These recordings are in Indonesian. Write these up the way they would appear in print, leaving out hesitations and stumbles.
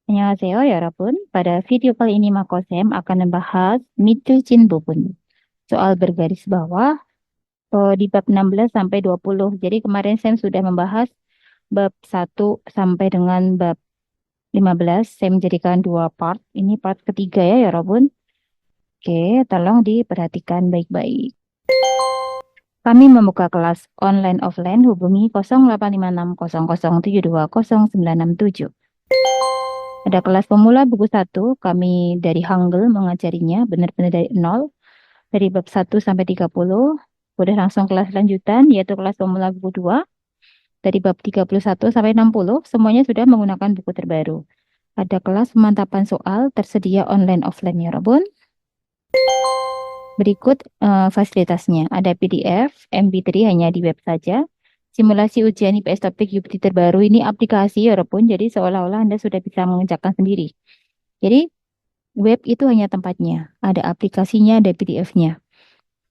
안녕하세요, 여러분. Pada video kali ini Makosem akan membahas Mitsuchin Bubun. Soal bergaris bawah di bab 16 sampai 20. Jadi kemarin Sam sudah membahas bab 1 sampai dengan bab 15. Saya menjadikan dua part. Ini part ketiga ya, Yorobun. Oke, tolong diperhatikan baik-baik. Kami membuka kelas online offline hubungi 085600720967. Ada kelas pemula buku 1, kami dari Hangul mengajarinya benar-benar dari nol, dari bab 1 sampai 30. Udah langsung kelas lanjutan, yaitu kelas pemula buku 2, dari bab 31 sampai 60, semuanya sudah menggunakan buku terbaru. Ada kelas pemantapan soal tersedia online offline ya, Robun. Berikut fasilitasnya. Ada PDF, MP3 hanya di web saja. Simulasi ujian IPS topik UPT terbaru ini aplikasi ya, Robun. Jadi seolah-olah Anda sudah bisa mengerjakan sendiri. Jadi web itu hanya tempatnya. Ada aplikasinya, ada PDF-nya.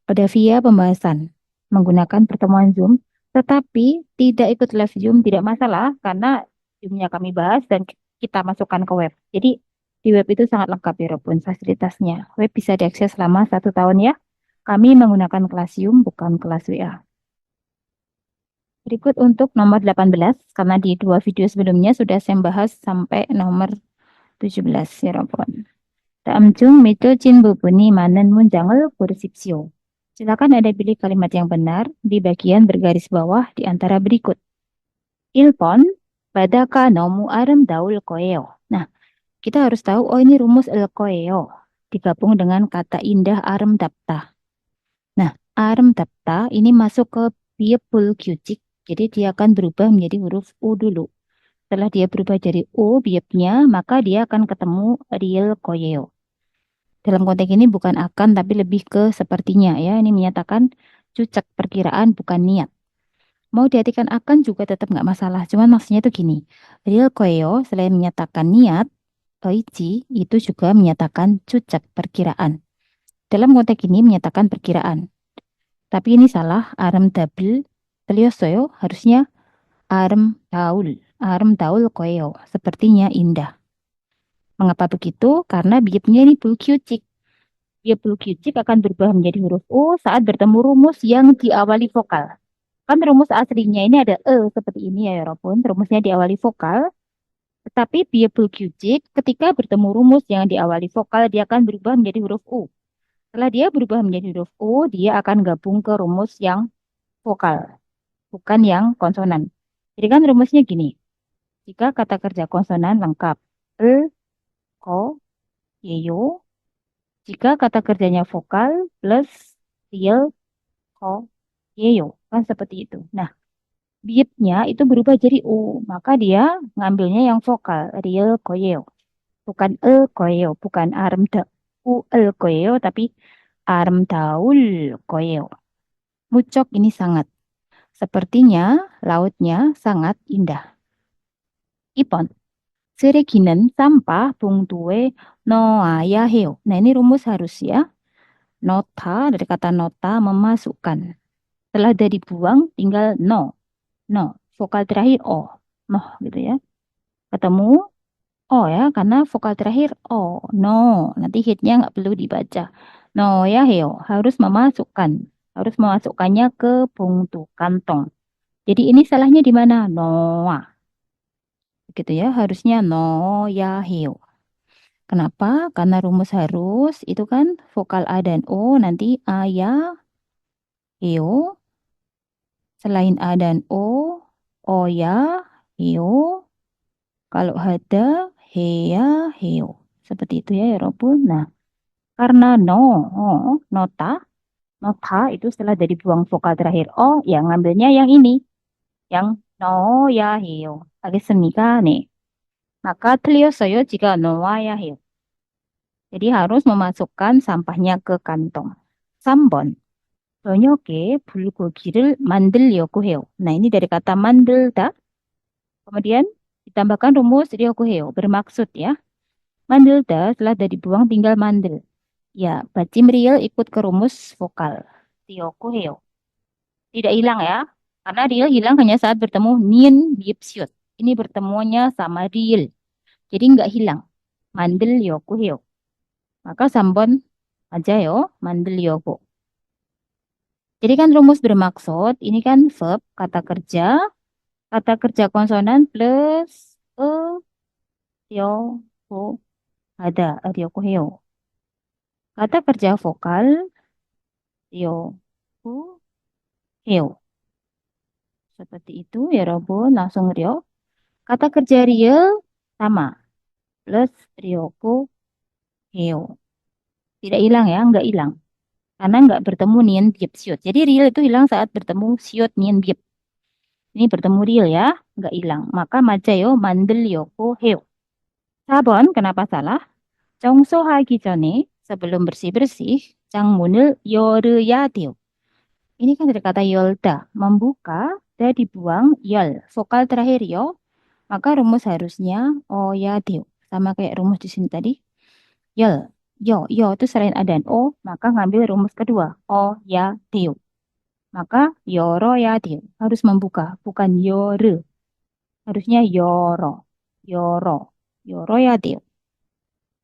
Ada via pembahasan menggunakan pertemuan Zoom, tetapi tidak ikut live Zoom tidak masalah karena Zoom-nya kami bahas dan kita masukkan ke web. Jadi di web itu sangat lengkap ya Robun fasilitasnya. Web bisa diakses selama 1 tahun ya. Kami menggunakan kelas Zoom bukan kelas WA. Berikut untuk nomor 18 karena di dua video sebelumnya sudah saya bahas sampai nomor 17 ya Robun. 다음 중 맺어진 부분이 많은 문장을 고르십시오. Silakan Anda pilih kalimat yang benar di bagian bergaris bawah di antara berikut. 1번, 바다가 너무 아름다울 거예요. Nah, kita harus tahu, oh ini rumus el 거예요. Digabung dengan kata indah a름답다. Nah, a름답다 ini masuk ke 비읍불규칙. Jadi dia akan berubah menjadi huruf U dulu. Setelah dia berubah jadi U biopnya, maka dia akan ketemu real koyeo. Dalam konteks ini bukan akan, tapi lebih ke sepertinya ya. Ini menyatakan cucak perkiraan bukan niat. Mau diartikan akan juga tetap nggak masalah. Cuman maksudnya itu gini. Real koyo selain menyatakan niat, oichi itu juga menyatakan cucak perkiraan. Dalam konteks ini menyatakan perkiraan. Tapi ini salah. Arem double. Teliosoyo harusnya arem daul. Arem daul koyo. Sepertinya indah. Mengapa begitu? Karena biopnya ini bulkyucik. Biopulkyucik akan berubah menjadi huruf U saat bertemu rumus yang diawali vokal. Kan rumus aslinya ini ada E seperti ini ya, walaupun rumusnya diawali vokal. Tetapi biopulkyucik ketika bertemu rumus yang diawali vokal, dia akan berubah menjadi huruf U. Setelah dia berubah menjadi huruf U, dia akan gabung ke rumus yang vokal, bukan yang konsonan. Jadi kan rumusnya gini. Jika kata kerja konsonan lengkap, E, ko, yeyo. Jika kata kerjanya vokal plus real, ko, yeyo. Kan seperti itu. Nah, beatnya itu berubah jadi U. Maka dia ngambilnya yang vokal. Real, koyeo. Bukan koyeo. Bukan arm da. Koyeo. Tapi arm daul koyeo. Mucok ini sangat. Sepertinya lautnya sangat indah. Ipon. 쓰레기는 sampah 봉투에 넣어야 해요. Nah, ini rumus harus ya. Nota dari kata nota memasukkan. Setelah dari dibuang tinggal no. No. Vokal terakhir o. Noh gitu ya. Ketemu o ya karena vokal terakhir o. No. Nanti hitnya nggak perlu dibaca. No ya heo. Harus memasukkannya ke bungtu kantong. Jadi ini salahnya di mana? Noa. Gitu ya. Harusnya no ya heo. Kenapa? Karena rumus harus itu kan vokal A dan O nanti A ya heo. Selain A dan O ya heo. Kalau ada hea heo. Seperti itu ya, Robun. Nah, karena nota, nota itu setelah dari buang vokal terakhir O, ya ngambilnya yang ini. Yang no ya heo. Al겠습니까? nih. Maka 틀렸어요 jika no ya heo. Jadi harus memasukkan sampahnya ke kantong. 3번. 저녁에 불고기를 만들려고 해요. Nah, ini dari kata 만들다. Kemudian ditambahkan rumus 려고 해요. Bermaksud ya. Mandelda setelah dari dibuang tinggal mandel. Ya, bacim real ikut ke rumus vokal. Tioku heo. Tidak hilang ya. Karena real hilang hanya saat bertemu nin bipsyut. Ini bertemunya sama real. Jadi nggak hilang. 만들려고 해요. Maka 3번 맞아요. 만들려고. Jadi kan rumus bermaksud, ini kan verb, kata kerja konsonan plus 려고 하다, 려고 해요. Kata kerja vokal, 려고 해요. Seperti itu ya Robun, langsung rio. Kata kerja real sama, plus 려고 해요. Tidak hilang ya, nggak hilang. Karena nggak bertemu nien biep siut. Jadi real itu hilang saat bertemu siut nien biep. Ini bertemu real ya, nggak hilang. Maka 맞아요, 만들려고 해요. 4번, kenapa salah? 청소하기 전에, sebelum bersih-bersih, 장문을 열어야 돼요. Ini kan dari kata 열다, membuka, dan dibuang, 열, vokal terakhir yo, maka rumus harusnya oya 돼요. Sama kayak rumus di sini tadi, 열, yo itu selain ada o, maka ngambil rumus kedua, oya 돼요. Maka 열어야 돼요. Harus membuka, bukan 열으. Harusnya 열어, 열어야 돼요.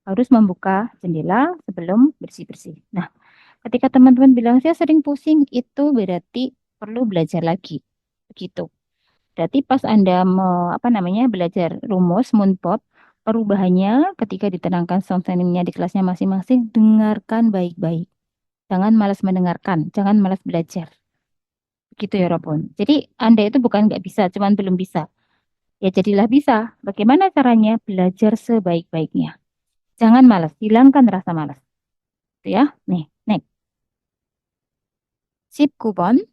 Harus membuka jendela sebelum bersih-bersih. Nah, ketika teman-teman bilang saya sering pusing, itu berarti perlu belajar lagi. Begitu. Berarti pas Anda belajar rumus Moonpot, perubahannya ketika diterangkan sound signingnya di kelasnya masing-masing, dengarkan baik-baik. Jangan malas mendengarkan, jangan malas belajar. Begitu ya, Robon. Jadi Anda itu bukan nggak bisa, cuman belum bisa. Ya jadilah bisa. Bagaimana caranya? Belajar sebaik-baiknya. Jangan malas, hilangkan rasa malas. Itu ya. Nih, next. 19번.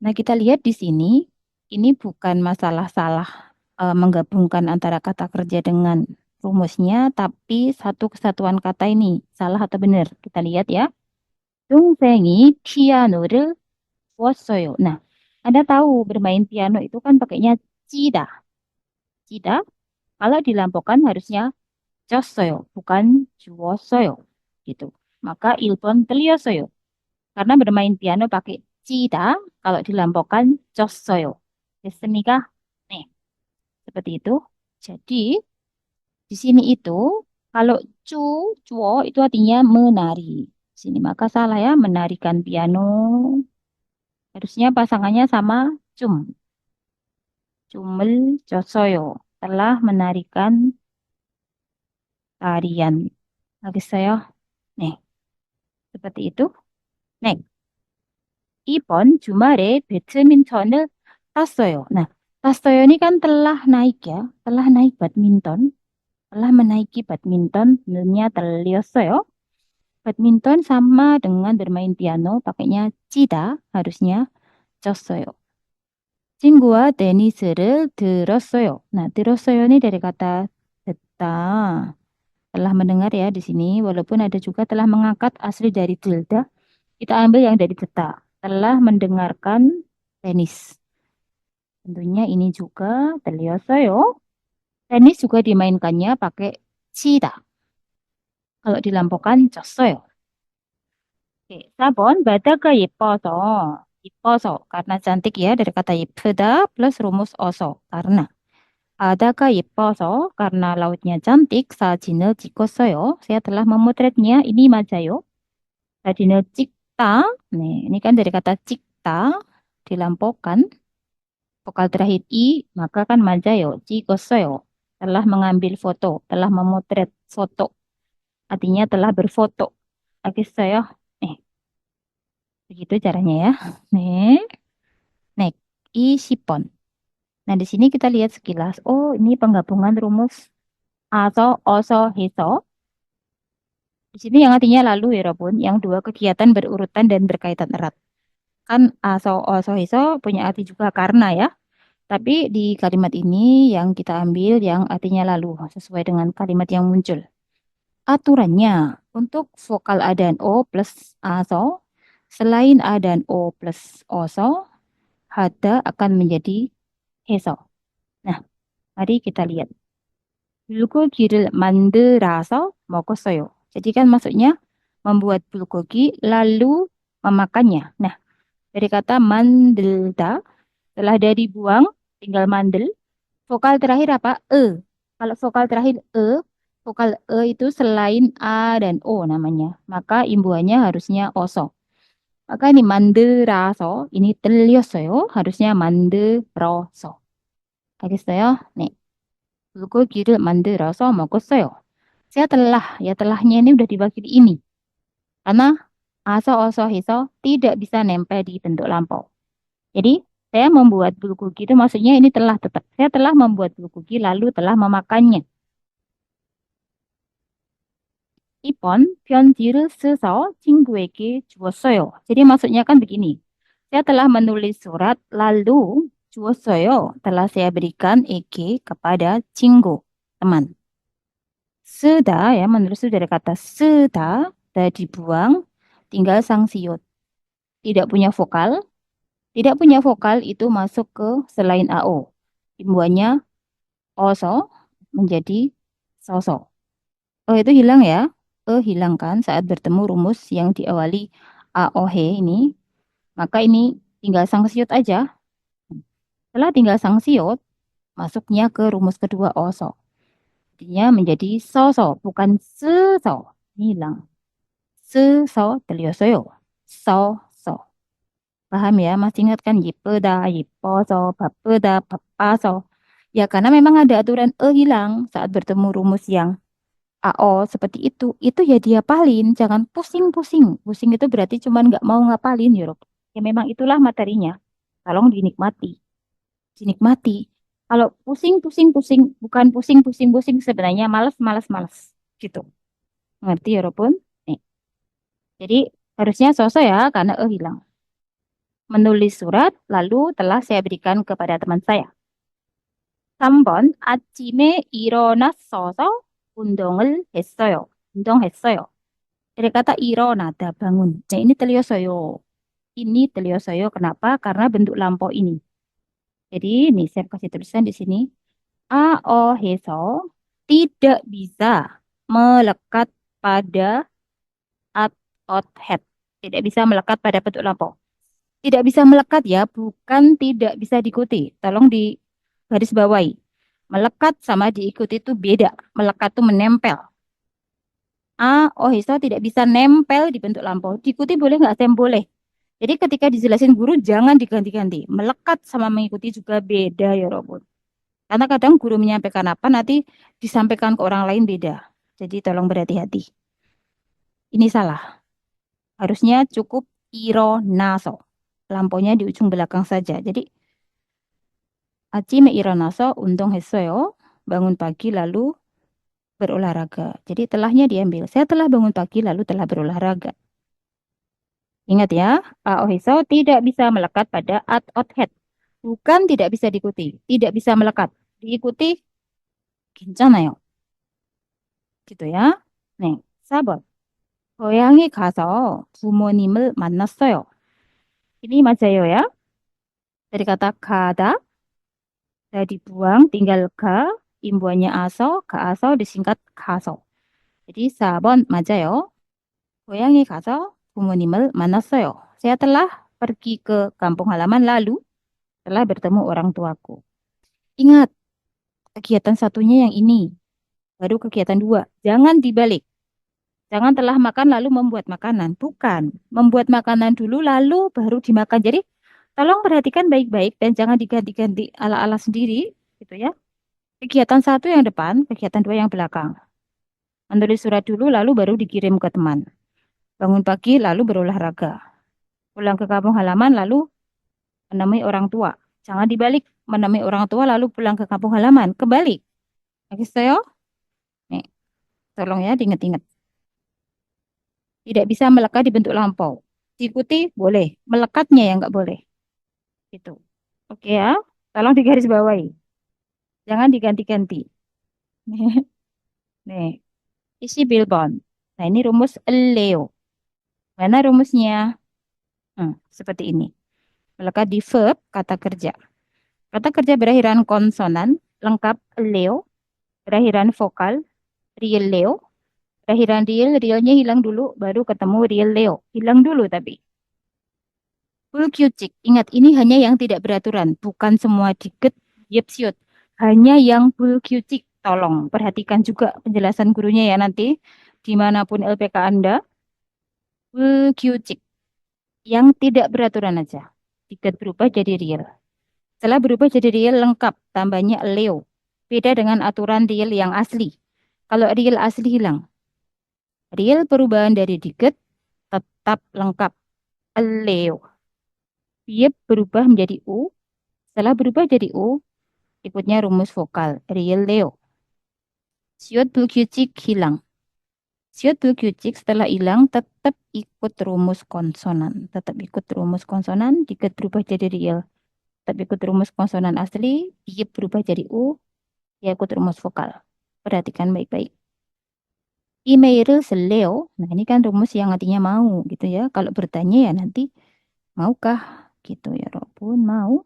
Nah, kita lihat di sini, ini bukan masalah salah menggabungkan antara kata kerja dengan rumusnya, tapi satu kesatuan kata ini salah atau benar. Kita lihat ya. 동생이 피아노를 웠어요. Nah, Anda tahu bermain piano itu kan pakainya cida. Cida, kalau dilampaukan harusnya 쪘어요, bukan 주웠어요. Gitu. Maka 1번 틀렸어요. Karena bermain piano pakai cida, kalau dilampaukan 쪘어요. 됐습니까? Nih, seperti itu. Jadi, di sini itu, kalau cuo itu artinya menari. Sini maka salah ya, menarikan piano. Harusnya pasangannya sama cum. Cumel 쪘어요. Telah menarikan tarian. Lagi saya, nih, seperti itu. Next. 2번 주말에 배드민턴을 탔어요. Nah, 탔어요 ini kan telah naik ya, telah naik badminton, telah menaiki badminton, benernya terlios어요. Badminton sama dengan bermain piano, pakainya 치다, harusnya 쳤어요. 친구와 테니스를 들었어요. Nah, 들었어요 ini dari kata 듣다. Telah mendengar ya di sini, walaupun ada juga telah mengangkat asli dari tilda, kita ambil yang dari 듣다. Telah mendengarkan tenis. Tentunya ini juga terlios어요. Tenis juga dimainkannya pakai 치다. Kalau dilampaukan 쳤어요. Oke, 4번 바다가 예뻐서 karena cantik ya dari kata 예쁘다 plus rumus 어서 karena 바다가 예뻐서 karena lautnya cantik 사진을 찍었어요. Saya telah memotretnya. Ini 맞아요. 사진을 찍다. Nih, ini kan dari kata 찍다 dilampaukan vokal terakhir i maka kan 맞아요. 찍었어요. Telah mengambil foto, telah memotret foto. Artinya telah berfoto. 알겠어요? nih, begitu caranya ya. nih, next. 20번. Nah, di sini kita lihat sekilas. Oh, ini penggabungan rumus aso, oso, heso. Di sini yang artinya lalu ya, Robun. Yang dua kegiatan berurutan dan berkaitan erat. Kan aso, oso, heso punya arti juga karena ya. Tapi di kalimat ini yang kita ambil yang artinya lalu. Sesuai dengan kalimat yang muncul. Aturannya, untuk vokal A dan O plus aso, selain A dan O plus oso, hada akan menjadi heso. Nah, mari kita lihat. 불고기를 만들어서 먹었어요. Jadi kan maksudnya membuat bulgogi lalu memakannya. Nah, dari kata 만들다, setelah dari buang, tinggal mandel. Vokal terakhir apa? E. Kalau vokal terakhir vokal itu selain A dan O namanya. Maka imbuhannya harusnya oso. Maka ini manderaso, ini terlios요. Harusnya manderoso. 알겠어요? 네. 불고기를 만들어서 먹었어요. Saya telah, ya telahnya ini udah diwakili ini. Karena aso oso hiso tidak bisa nempel di bentuk lampau. Jadi, saya membuat bulgogi itu maksudnya ini telah tetap. Saya telah membuat bulgogi lalu telah memakannya. Ipon 편지를 써서 친구에게 주었어요. Jadi maksudnya kan begini. Saya telah menulis surat lalu 주었어요. Telah saya berikan eke kepada 친구, teman. Sudah ya, menulis itu dari kata sudah, sudah dibuang, tinggal sang siut. Tidak punya vokal, tidak punya vokal itu masuk ke selain AO. Imbuhannya oso menjadi soso. Oh itu hilang ya. Hilangkan saat bertemu rumus yang diawali AOH ini. Maka ini tinggal sang siut aja. Setelah tinggal sang siut, masuknya ke rumus kedua oso. Artinya menjadi soso, bukan seso. Ini hilang. Seso, terlios요. So. Paham ya? Masih ingat kan? Yipeda, yiposo, bapeda, bapaso. Ya karena memang ada aturan hilang saat bertemu rumus yang AO seperti itu ya dia palin, jangan pusing-pusing. Pusing itu berarti cuman nggak mau ngapalin, Yorob. Ya memang itulah materinya. Tolong dinikmati, dinikmati. Kalau pusing-pusing-pusing, bukan pusing-pusing-pusing sebenarnya males-males-males. Gitu. Ngerti, Yorobun? Nih. Jadi harusnya sosok ya, karena hilang. Menulis surat, lalu telah saya berikan kepada teman saya. 3번, 아침에 일어났어서 운동을 했어요. 운동했어요. Dari kata 일어나다, bangun. Nah, ini terlios요. Ini terlios요. Kenapa? Karena bentuk lampau ini. Jadi, ini saya kasih tulisan di sini. AO해서 tidak bisa melekat pada at, ot, head. Tidak bisa melekat pada bentuk lampau. Tidak bisa melekat ya, bukan tidak bisa diikuti. Tolong di garis bawahi. Melekat sama diikuti itu beda. Melekat itu menempel. Hisa tidak bisa nempel di bentuk lampau. Diikuti boleh nggak? Sem boleh. Jadi ketika dijelasin guru jangan diganti-ganti. Melekat sama mengikuti juga beda ya Robot. Karena kadang guru menyampaikan apa nanti disampaikan ke orang lain beda. Jadi tolong berhati-hati. Ini salah. Harusnya cukup ironaso. Lampunya di ujung belakang saja. Jadi 아침에 일어나서 운동했어요. Bangun pagi lalu berolahraga. Jadi telahnya diambil. Saya telah bangun pagi lalu telah berolahraga. Ingat ya, Aohiso tidak bisa melekat pada at head. Bukan tidak bisa diikuti. Tidak bisa melekat. Diikuti, 괜찮아요. gitu ya. 네, 4번. 고향에 가서 부모님을 만났어요. Ini 맞아요 ya. Dari kata 가다, sudah dibuang, tinggal ga, imbuhannya aso, aso disingkat 가서. jadi 4번 맞아요. 고향에 가서 부모님을 만났어요. Saya telah pergi ke kampung halaman lalu telah bertemu orang tuaku. Ingat, kegiatan satunya yang ini, baru kegiatan dua. Jangan dibalik. Jangan telah makan lalu membuat makanan. Bukan. Membuat makanan dulu lalu baru dimakan. Jadi tolong perhatikan baik-baik dan jangan diganti-ganti ala-ala sendiri. Gitu ya. Kegiatan satu yang depan, kegiatan dua yang belakang. Menulis surat dulu lalu baru dikirim ke teman. Bangun pagi lalu berolahraga. Pulang ke kampung halaman lalu menemui orang tua. Jangan dibalik. Menemui orang tua lalu pulang ke kampung halaman. Kebalik. Saya, nih, tolong ya diingat-ingat. Tidak bisa melekat di bentuk lampau. Diikuti boleh, melekatnya yang nggak boleh. Gitu. Oke ya, tolong digaris bawahi. Jangan diganti-ganti. Nih, isi Bilbon. Nah ini rumus Leo. Mana rumusnya? Seperti ini. Melekat di verb, kata kerja. Kata kerja berakhiran konsonan, lengkap Leo. Berakhiran vokal, real Leo. Berakhiran real, realnya hilang dulu, baru ketemu real Leo. Hilang dulu tapi. Bulkyucik. Ingat, ini hanya yang tidak beraturan. Bukan semua diket, yepsyut. Hanya yang bulkyucik. tolong perhatikan juga penjelasan gurunya ya nanti dimanapun LPK Anda. Kyucik yang tidak beraturan aja. Jika berubah jadi real. Setelah berubah jadi real lengkap, tambahnya Leo. Beda dengan aturan real yang asli. Kalau real asli hilang. Real perubahan dari dikit tetap lengkap. Leo. Dia berubah menjadi U. Setelah berubah jadi U, ikutnya rumus vokal. Real Leo. Siot Kyucik hilang. Siot Kyucik setelah hilang tetap ikut rumus konsonan. Tetap ikut rumus konsonan, dikit berubah jadi real. Tetap ikut rumus konsonan asli, dia berubah jadi U, ya ikut rumus vokal. Perhatikan baik-baik. Email seleo, nah ini kan rumus yang artinya mau gitu ya. Kalau bertanya ya nanti, maukah gitu ya Robun, mau.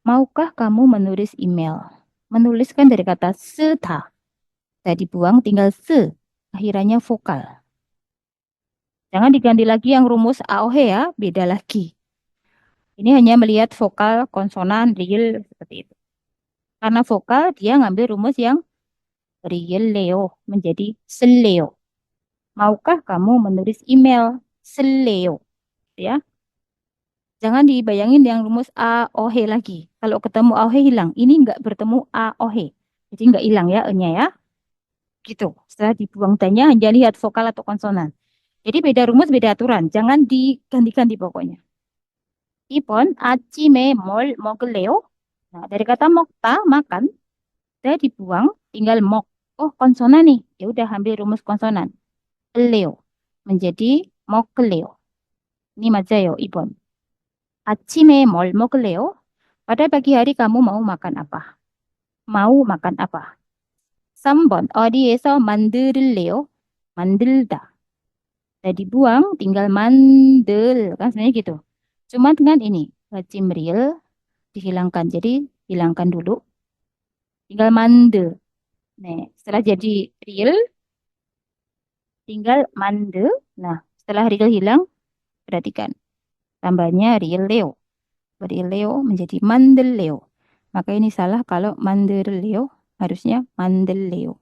Maukah kamu menulis email? Menulis kan dari kata seta. Tadi buang tinggal se, akhirannya vokal. Jangan diganti lagi yang rumus AOH ya, beda lagi. Ini hanya melihat vokal, konsonan, real, seperti itu. Karena vokal, dia ngambil rumus yang real Leo menjadi seleo. Maukah kamu menulis email seleo? Ya, jangan dibayangin yang rumus A, O, H lagi. Kalau ketemu A, O, H hilang. Ini nggak bertemu A, O, H. Jadi nggak hilang ya E-nya ya. Gitu. Setelah dibuang tanya, hanya lihat vokal atau konsonan. Jadi beda rumus, beda aturan. Jangan diganti-ganti pokoknya. Ipon, acime, mol, mogeleo. Nah, dari kata mokta, makan. Saya dibuang, tinggal mok. Oh, konsonan nih. Ya udah ambil rumus konsonan. Leo menjadi mokeleo. Ini 맞아요, Ibon. 아침에 뭘 먹을래요? Pada pagi hari kamu mau makan apa? Mau makan apa? 3번 어디에서 만들래요? 만들다. Udah dibuang, tinggal mandel. Kan sebenarnya gitu. Cuma dengan ini, cimril dihilangkan. Jadi hilangkan dulu. Tinggal mandel. Nih, setelah jadi real, tinggal mandel. Nah, setelah real hilang, perhatikan. Tambahnya real Leo. Berileo menjadi Mandeleo. Maka ini salah kalau Mandeleo, harusnya Mandeleo.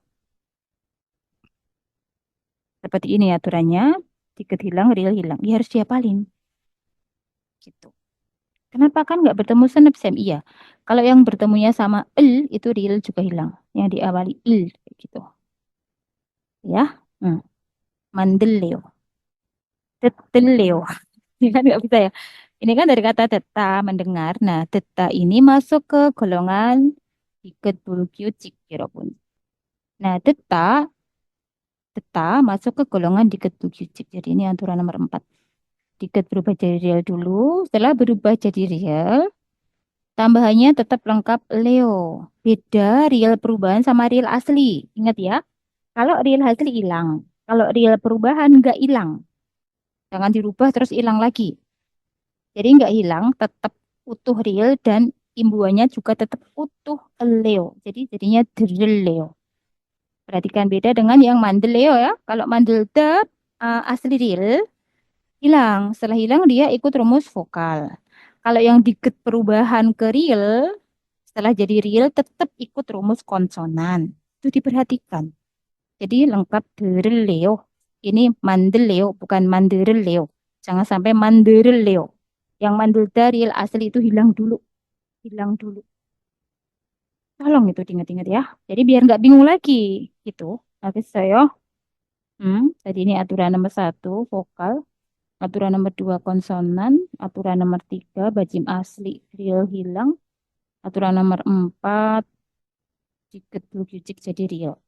Seperti ini aturannya. Tiket hilang, real hilang. Ya harus dihafalin. Gitu. Kenapa kan nggak bertemu senep sem? Iya. Kalau yang bertemunya sama itu real juga hilang. Yang diawali kayak gitu. Ya. Hmm. Mandeleo. Teteleo. Ini kan nggak bisa ya. Ini kan dari kata teta, mendengar. Nah, teta ini masuk ke golongan tiket bulkyucik, kira pun. Nah, teta masuk ke golongan diket bulkyucik. Jadi ini aturan nomor 4. Diket berubah jadi real dulu. Setelah berubah jadi real, tambahannya tetap lengkap Leo. Beda real perubahan sama real asli. Ingat ya, kalau real asli hilang. Kalau real perubahan nggak hilang. Jangan dirubah terus hilang lagi. Jadi nggak hilang, tetap utuh real dan imbuhannya juga tetap utuh Leo. Jadi jadinya drill Leo. Perhatikan beda dengan yang mandel Leo ya. Kalau mandel asli real, hilang. Setelah hilang dia ikut rumus vokal. Kalau yang dikit perubahan ke real, setelah jadi real tetap ikut rumus konsonan. Itu diperhatikan. Jadi lengkap derel Leo. Ini mandel Leo, bukan manderel Leo. Jangan sampai manderel Leo. Yang mandel real asli itu hilang dulu. Hilang dulu. Tolong itu diingat-ingat ya. Jadi biar nggak bingung lagi. Gitu. Oke saya. Tadi ini aturan nomor 1, vokal. Aturan nomor 2 konsonan. Aturan nomor 3 bajim asli real hilang. Aturan nomor 4 dikit kyucik jadi real.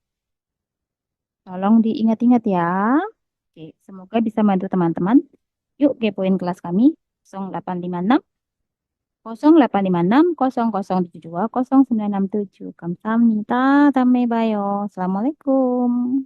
Tolong diingat-ingat ya. Oke, semoga bisa bantu teman-teman. Yuk kepoin kelas kami 0856 0856 0072 0967. Kamsahamnida, tame bayo. Assalamualaikum.